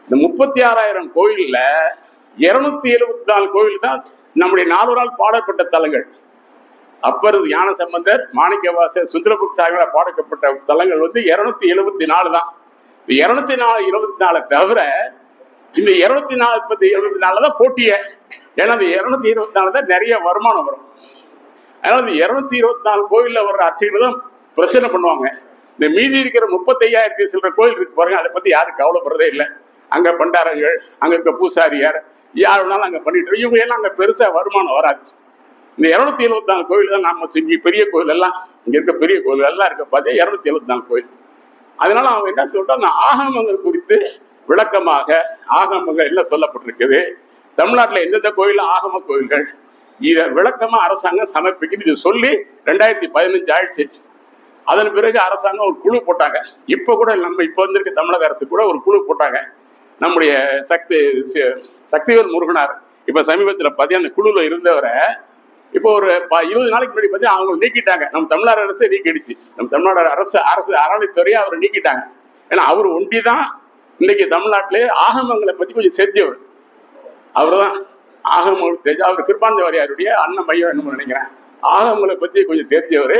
இந்த 36,000 கோயில்ல 274 கோயில் தான் நம்முடைய 4 நாள் பாடப்பட்ட தலங்கள். அப்பர் ஞான சம்பந்தர் மாணிக்கவாசர் சுந்தரபுர சாகியார் பாடக்கப்பட்ட தலங்கள் வந்து 274 தான். இந்த 224 தவிர இந்த 274 தான் போட்டிய. ஏன்னா இந்த 224 தான் நிறைய வருமானம் வரும். அதனால இந்த 224 கோயில்ல வர்ற அர்ச்சகர்கள் தான் பிரச்சனை பண்ணுவாங்க. இந்த மீதி இருக்கிற 35,000 சில கோயில் இருக்கு பாருங்க, அதை பத்தி யாரும் கவலைப்படுறதே இல்லை. அங்க பண்டாரங்கள், அங்க இருக்க பூசாரியார் யார் வேணாலும் அங்க பண்ணிட்டு இவங்க எல்லாம் அங்க பெருசா வருமானம் வராது. இந்த 274 கோயில் தான் நாம செஞ்சு பெரிய கோயில் எல்லாம் இங்க இருக்க பெரிய கோயில் எல்லாம் இருக்க பார்த்தா 274 கோயில். அதனால அவங்க என்ன சொல்றாங்க, ஆகமங்கள் குறித்து விளக்கமாக ஆகமங்கள் என்ன சொல்லப்பட்டிருக்குது, தமிழ்நாட்டில் எந்தெந்த கோயில் ஆகம கோயில்கள், இதை விளக்கமா அரசாங்கம் சமர்ப்பிக்குது. இது சொல்லி 2015 ஆயிடுச்சு. அதன் பிறகு அரசாங்கம் ஒரு குழு போட்டாங்க. இப்ப கூட நம்ம இப்ப வந்திருக்க தமிழக அரசு கூட ஒரு குழு போட்டாங்க. நம்முடைய சக்திவேல் முருகனார் இப்ப சமீபத்தில் பார்த்தீங்கன்னா அந்த குழுல இருந்தவரை இப்போ ஒரு 20 நாளைக்கு முன்னாடி பார்த்தீங்கன்னா அவங்க நீக்கிட்டாங்க. நம்ம தமிழ்நாடு அரசு நீக்கிடுச்சு. நம்ம தமிழ்நாடு அரசு அறநிலைத்துறையை அவரை நீக்கிட்டாங்க. ஏன்னா அவர் ஒண்டிதான் இன்னைக்கு தமிழ்நாட்டிலே ஆகமங்களை பத்தி கொஞ்சம் தெரிஞ்சவர். அவர் தான் ஆகமங்கள் தெரிஞ்ச அவர் கிருபானந்த வாரியாருடைய அண்ணன் மையம் என்ன நினைக்கிறேன், ஆகமங்களை பத்தி கொஞ்சம் தெரிஞ்சவர்.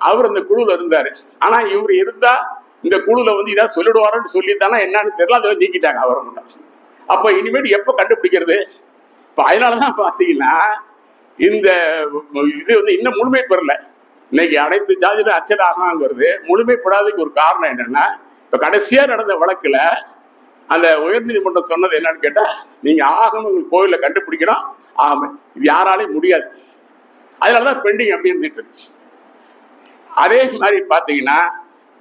அவர் அந்த குழுல இருந்தாரு. ஆனா இவர் இருந்தா இந்த குழுல வந்து இதா சொல்லிடுவாருன்னு சொல்லித்தானா என்னன்னு தெரியல, அதை நீக்கிட்டாங்க அவரை மட்டும். அப்ப இனிமேல் எப்ப கண்டுபிடிக்கிறது? இப்ப அதனாலதான் பாத்தீங்கன்னா இந்த இது வந்து இன்னும் முழுமை பெறல. இன்னைக்கு அனைத்து ஜாதியில அச்சதாகிறது முழுமைப்படாததுக்கு ஒரு காரணம் என்னன்னா, இப்ப கடைசியா நடந்த வழக்குல அந்த உயர்நீதிமன்றம் சொன்னது என்னன்னு கேட்டா, நீங்க ஆகமங்கள் கோயில கண்டுபிடிக்கணும், ஆமா இது யாராலையும் முடியாது. அதனாலதான் பெண்டிங் அப்படி இருந்துட்டு இருக்கு. அதே மாதிரி பாத்தீங்கன்னா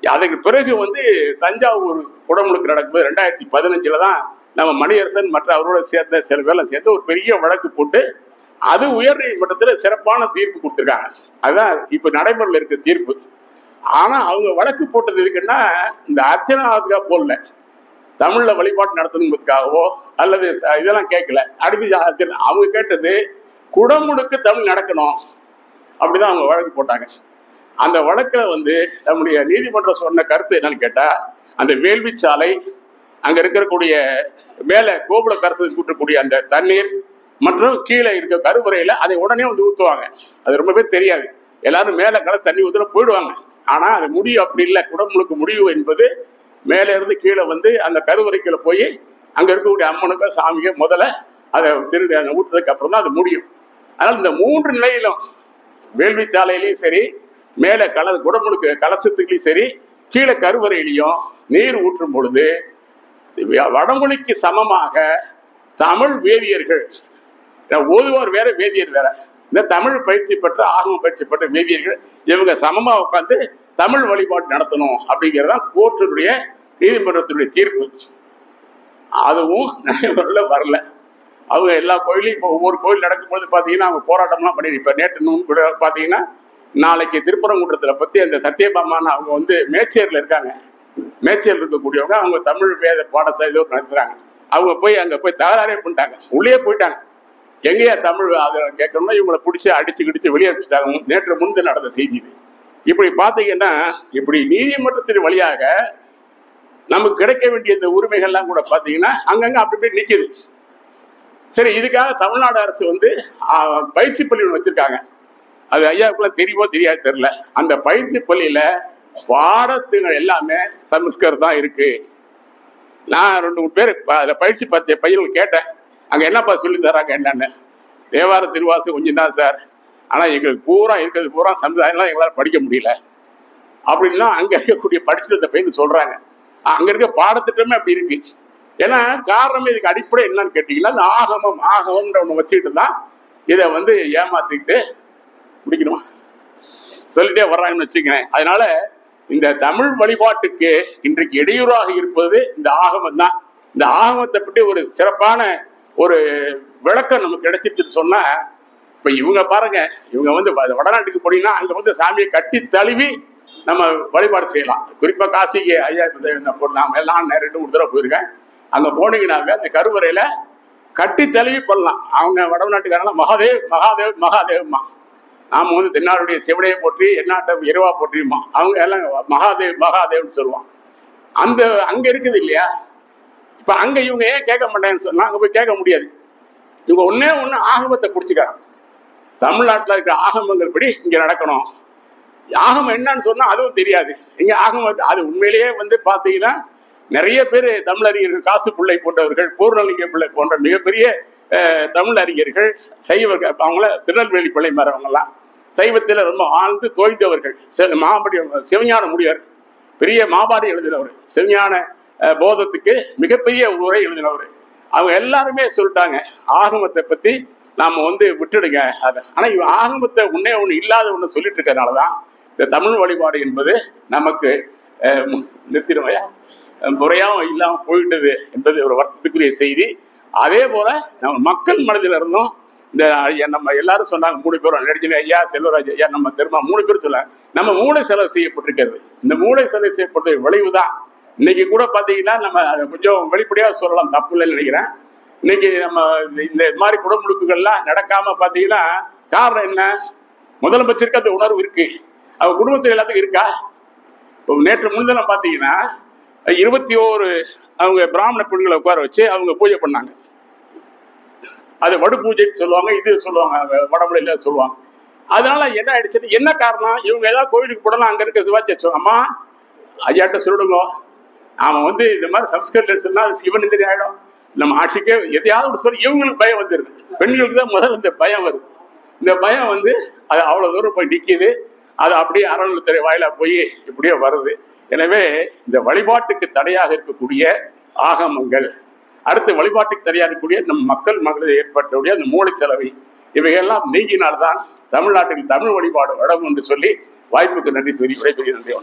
அதுக்கு பிறகு வந்து தஞ்சாவூர் குடமுழுக்கு நடக்கும்போது 2015 தான் நம்ம மணியரசன் மற்ற அவரோட சேர்ந்த சில பேர்லாம் சேர்ந்து ஒரு பெரிய வழக்கு போட்டு அது உயர் நீதிமன்றத்தில் சிறப்பான தீர்ப்பு கொடுத்துருக்காங்க. அதுதான் இப்ப நடைமுறையில் இருக்க தீர்ப்பு. ஆனா அவங்க வழக்கு போட்டது எதுக்குன்னா, இந்த அர்ச்சனாவுக்காக போடல, தமிழ்ல வழிபாட்டு நடத்துறதுக்காகவோ அல்லது இதெல்லாம் கேட்கல. அடுத்து அவங்க கேட்டது குடமுழுக்கு தமிழ் நடக்கணும் அப்படிதான் அவங்க வழக்கு போட்டாங்க. அந்த வழக்குல வந்து நம்முடைய நீதிமன்றம் சொன்ன கருத்து என்னன்னு கேட்டா, அந்த வேள்வி சாலை அங்க இருக்கக்கூடிய மேல கோபுர கரசு கூட்டக்கூடிய அந்த தண்ணீர் மற்றும் கீழே இருக்க கருவறையில அதை உடனே வந்து ஊத்துவாங்க. அது ரொம்ப பேர் தெரியாது. எல்லாரும் மேல கலசு தண்ணி ஊத்துற போயிடுவாங்க. ஆனா அது முடிவு அப்படி இல்லை. குடமுழுக்கு முடிவு என்பது மேல இருந்து கீழே வந்து அந்த கருவறைக்குள்ள போய் அங்க இருக்கக்கூடிய அம்மனுக்கு சாமிக்கு முதல்ல அதை திருடி அங்க ஊற்றுறதுக்கு அப்புறம் தான் அது முடியும். அதனால இந்த 3 நிலையிலும் வேள்வி சாலையிலையும் சரி, மேல குடமுழுக்கு கலசத்துக்குலையும் சரி, கீழே கருவறையிலையும் நீர் ஊற்றும் பொழுது வடமொழிக்கு சமமாக தமிழ் வேதியர்கள், ஓதுவார் வேற வேதியர் வேற, இந்த தமிழ் பயிற்சி பெற்ற ஆகம பயிற்சி பெற்ற வேதியர்கள் இவங்க சமமா உட்காந்து தமிழ் வழிபாடு நடத்தணும் அப்படிங்கிறதான் கோர்ட்டினுடைய நீதிமன்றத்தினுடைய தீர்ப்பு. அதுவும் நடைமுறையில் வரல. அவங்க எல்லா கோயிலையும் இப்போ ஒவ்வொரு கோயில் நடக்கும்போது பார்த்தீங்கன்னா அவங்க போராட்டம்லாம் பண்ணி இப்போ நேற்று கூட பார்த்தீங்கன்னா நாளைக்கு திருப்பரங்குன்றத்தில் பற்றி அந்த சத்யபாமான்னு அவங்க வந்து மேச்சேரியில் இருக்காங்க. மேச்சேரியில் இருக்கக்கூடியவங்க அவங்க தமிழ் வேத பாடசாலை ஏதோ நடத்துகிறாங்க. அவங்க போய் அங்கே போய் தகராறே பண்ணிட்டாங்க, உள்ளே போயிட்டாங்க. எங்கேயா தமிழ் அதை கேட்கணும்னா இவங்களை பிடிச்சி அடிச்சு கிடிச்சு வெளியே வச்சுட்டாங்க. நேற்று முன்பு நடந்த செய்தி. இப்படி பார்த்தீங்கன்னா இப்படி நீதிமன்றத்தின் வழியாக நமக்கு கிடைக்க வேண்டிய இந்த உரிமைகள்லாம் கூட பார்த்தீங்கன்னா அங்கங்கே அப்படி போய் நிற்கிது. சரி, இதுக்காக தமிழ்நாடு அரசு வந்து பயிற்சி பள்ளி ஒன்று வச்சிருக்காங்க. அது ஐயாவுக்குள்ள தெரியுமோ தெரியாது தெரியல. அந்த பயிற்சி பள்ளியில பாடத்துகள் எல்லாமே சமஸ்கிருதம் தான் இருக்கு. நான் 2-3 பேர் அதில் பயிற்சி பார்த்த பையனுக்கு கேட்டேன், அங்கே என்னப்பா சொல்லி தராங்க என்னன்னு. தேவார திருவாசு கொஞ்சம் தான் சார், ஆனால் எங்களுக்கு பூரா இருக்கிறது பூரா சமுதாயம்லாம் எங்களால் படிக்க முடியல அப்படின்னா அங்கே இருக்கக்கூடிய படிச்சிருந்த பையன் சொல்றாங்க. அங்கே இருக்க பாடத்திட்டமே அப்படி இருக்கு. ஏன்னா காரணம் இதுக்கு அடிப்படை என்னன்னு கேட்டீங்கன்னா இந்த ஆகமம்ன்ற ஒன்று வச்சுக்கிட்டு தான் இதை வந்து ஏமாத்திக்கிட்டு முடிக்கணுமா சொல்லிட்டே வர்றாங்கன்னு வச்சுக்கேன். அதனால இந்த தமிழ் வழிபாட்டுக்கு இன்றைக்கு இடையூறாக இருப்பது இந்த ஆகமம் தான். இந்த ஆகமத்தை பற்றி ஒரு சிறப்பான ஒரு விளக்கம் நமக்கு கிடைச்சிருச்சுன்னு சொன்னா, இப்ப இவங்க பாருங்க, இவங்க வந்து வடநாட்டுக்கு போனீங்கன்னா அங்க வந்து சாமியை கட்டி தழுவி நம்ம வழிபாடு செய்யலாம். குறிப்பா காசிக்கு ஐயா நாம எல்லாம் 2-3 தடவை போயிருக்கேன். அங்க போனீங்கன்னாவே அந்த கருவறையில கட்டி தழுவி பண்ணலாம். அவங்க வடநாட்டுக்காரங்க மகாதேவ் மகாதேவ் மகாதேவ்மா, நாம வந்து தென்னாடுடைய சிவனையை போற்றி எந்நாட்டை இரவா போற்றியுமா, அவங்க எல்லாம் மகாதேவ் மகாதேவ்னு சொல்லுவாங்க. அந்த அங்க இருக்குது இல்லையா. இப்ப அங்க இவங்க ஏன் கேட்க மாட்டேன்னு சொன்னா அங்க போய் கேட்க முடியாது. இவங்க ஒன்னே ஒண்ணு ஆகமத்தை பிடிச்சிக்கிறாங்க. தமிழ்நாட்டில் இருக்கிற ஆகமங்கள் படி இங்க நடக்கணும். ஆகமம் என்னன்னு சொன்னா அதுவும் தெரியாது. இங்க ஆகமம் அது உண்மையிலேயே வந்து பாத்தீங்கன்னா நிறைய பேர் தமிழறிஞர்கள், காசு பிள்ளை போன்றவர்கள், பூர்ணலிங்க பிள்ளை போன்ற மிகப்பெரிய தமிழ் அறிஞர்கள், சைவர்கள், அவங்கள திருநெல்வேலி பிள்ளை மாறவங்கலாம் சைவத்தில் ரொம்ப ஆழ்ந்து தோய்ந்தவர்கள். மாபடி சிவஞான முடியார் பெரிய மாபாடி எழுதினவர், சிவஞான போதத்துக்கு மிகப்பெரிய உரை எழுதினவர். அவங்க எல்லாருமே சொல்லிட்டாங்க ஆகமத்தை பத்தி நாம வந்து விட்டுடுங்க அதை. ஆனா இவன் ஆகமத்தை ஒன்னே ஒண்ணு இல்லாத ஒண்ணு சொல்லிட்டு இருக்கிறதுனாலதான் இந்த தமிழ் வழிபாடு என்பது நமக்கு நிறுத்திடுமையா முறையாவும் இல்லாம போயிட்டது என்பது ஒரு வருத்தத்துக்குரிய செய்தி. அதே போல நம்ம மக்கள் மனதில் இருந்தும் இந்த நம்ம எல்லாரும் சொன்னாங்க 3 பேரும் நடிகர் ஐயா, செல்வராஜ் ஐயா, நம்ம திரும்ப 3 பேர் சொன்னாங்க நம்ம மூளை செலவு செய்யப்பட்டிருக்கிறது. இந்த மூளை செலவு செய்யப்பட்ட விளைவுதான் இன்னைக்கு கூட பாத்தீங்கன்னா நம்ம அதை கொஞ்சம் வெளிப்படையாக சொல்லலாம், தப்பு இல்லைன்னு நினைக்கிறேன். இன்னைக்கு நம்ம இந்த மாதிரி குடமுழுக்குகள்லாம் நடக்காம பாத்தீங்கன்னா காரணம் என்ன? முதலமைச்சருக்கு அந்த உணர்வு இருக்கு, அவங்க குடும்பத்தில் எல்லாத்துக்கும் இருக்கா? இப்போ நேற்று முன்தினம் பாத்தீங்கன்னா 21 அவங்க பிராமண பெண்களை உட்கார வச்சு அவங்க பூஜை பண்ணாங்க. அது வடு பூஜைன்னு சொல்லுவாங்க, இது சொல்லுவாங்க, வடமொழியில சொல்லுவாங்க. அதனால என்ன ஆயிடுச்சு, என்ன காரணம்? இவங்க ஏதாவது கோயிலுக்கு போடலாம், அங்க இருக்க சிவாச்சி அம்மா ஐயாட்ட சொல்லிடுங்க, அவன் வந்து இந்த மாதிரி சம்ஸ்கிருதம் சொன்னா அது சிவன் இந்த ஆயிடும், நம்ம ஆட்சிக்கே எதையாவது சொல்லி இவங்களுக்கு பயம் வந்துருது. பெண்களுக்கு தான் முதல்ல இந்த பயம் வருது. இந்த பயம் வந்து அது அவ்வளவு தூரம் போய் நிற்கிது. அது அப்படியே அறநிலைத்துறை வாயிலா போய் இப்படியே வருது. எனவே இந்த வழிபாட்டுக்கு தடையாக இருக்கக்கூடிய ஆகமங்கள், அடுத்து வழிபாட்டுக்கு தடையாக இருக்கக்கூடிய நம் மக்கள் மகளிர் ஏற்பட்டக்கூடிய அந்த மூளை செலவை இவைகள்லாம் நீங்கினால்தான் தமிழ்நாட்டில் தமிழ் வழிபாடு வளரும் என்று சொல்லி வாய்ப்புக்கு நன்றி சொல்லி விடைபெறுகிறேன். நன்றி.